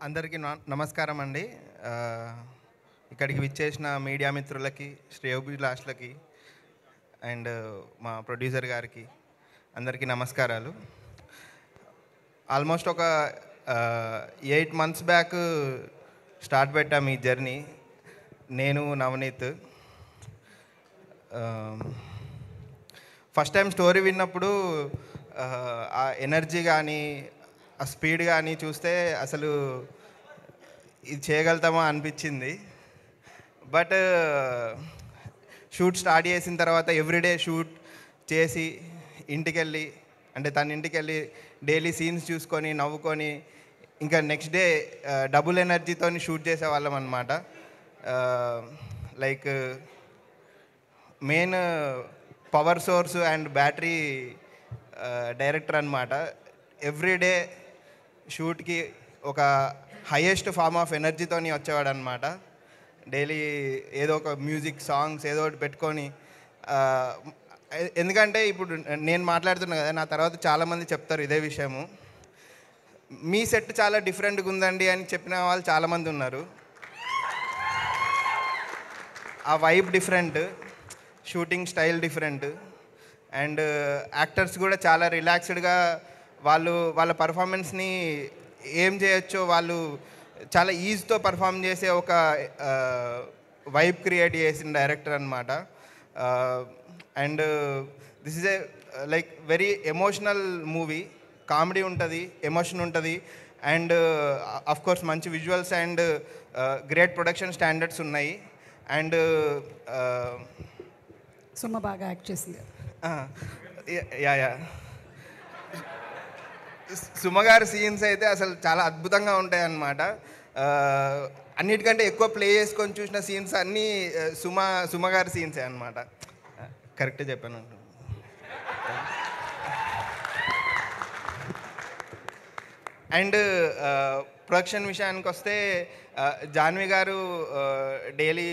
అందరికీ నమస్కారం అండి. ఇక్కడికి విచ్చేసిన మీడియా మిత్రులకి, శ్రేయోభిలాషులకి అండ్ మా ప్రొడ్యూసర్ గారికి అందరికీ నమస్కారాలు. ఆల్మోస్ట్ ఒక 8 months బ్యాక్ స్టార్ట్ పెట్టాము ఈ జర్నీ. నేను నవనీత్. ఫస్ట్ టైం స్టోరీ విన్నప్పుడు ఆ ఎనర్జీ కానీ ఆ స్పీడ్ కానీ చూస్తే అసలు ఇది చేయగలుగుతామా అనిపించింది. బట్ షూట్ స్టార్ట్ చేసిన తర్వాత ఎవ్రీడే షూట్ చేసి ఇంటికెళ్ళి, అంటే తన ఇంటికెళ్ళి డైలీ సీన్స్ చూసుకొని నవ్వుకొని ఇంకా నెక్స్ట్ డే డబుల్ ఎనర్జీతో షూట్ చేసేవాళ్ళం అన్నమాట. Like main power source and battery director అన్నమాట. ఎవ్రీడే షూట్కి ఒక హైయెస్ట్ ఫార్మ్ ఆఫ్ ఎనర్జీతో వచ్చేవాడు అనమాట. డైలీ ఏదో ఒక మ్యూజిక్ సాంగ్స్ ఏదో ఒకటి పెట్టుకొని, ఎందుకంటే ఇప్పుడు నేను మాట్లాడుతున్నా కదా, నా తర్వాత చాలామంది చెప్తారు ఇదే విషయము. మీ సెట్ చాలా డిఫరెంట్గా ఉందండి అని చెప్పిన వాళ్ళు చాలామంది ఉన్నారు. ఆ vibe different, shooting style different and actors కూడా చాలా రిలాక్స్డ్గా వాళ్ళ పర్ఫార్మెన్స్ని ఏం చేయొచ్చో వాళ్ళు చాలా ఈజీతో పర్ఫామ్ చేసే ఒక వైబ్ క్రియేట్ చేసిన డైరెక్టర్ అనమాట. And this is a like very emotional movie. Comedy ఉంటుంది, ఎమోషన్ ఉంటుంది అండ్ అఫ్కోర్స్ మంచి visuals and great production standards ఉన్నాయి. అండ్ సుమ బాగా యాక్ట్ చేసింది. యా సుమగారి సీన్స్ అయితే అసలు చాలా అద్భుతంగా ఉంటాయి అన్నమాట. అన్నిటికంటే ఎక్కువ ప్లే చేసుకొని చూసిన సీన్స్ అన్నీ సుమగారి సీన్సే అన్నమాట. కరెక్టే చెప్పాను. అండ్ ప్రొడక్షన్ విషయానికి వస్తే జాన్వి గారు డైలీ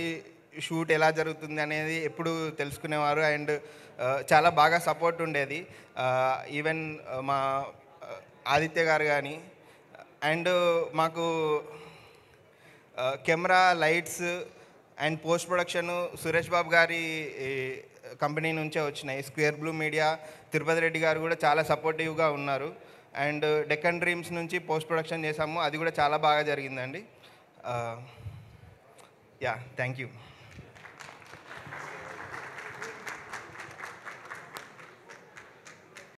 షూట్ ఎలా జరుగుతుంది అనేది ఎప్పుడు తెలుసుకునేవారు అండ్ చాలా బాగా సపోర్ట్ ఉండేది. ఈవెన్ మా ఆదిత్య గారు కానీ అండ్ మాకు camera, lights and post production Suresh Babu గారి కంపెనీ నుంచే వచ్చినాయి. Square blue media Tirupati Reddy గారు కూడా చాలా సపోర్టివ్గా ఉన్నారు. అండ్ డెక్కన్ డ్రీమ్స్ నుంచి పోస్ట్ ప్రొడక్షన్ చేసాము, అది కూడా చాలా బాగా జరిగిందండి. Yeah, thank you.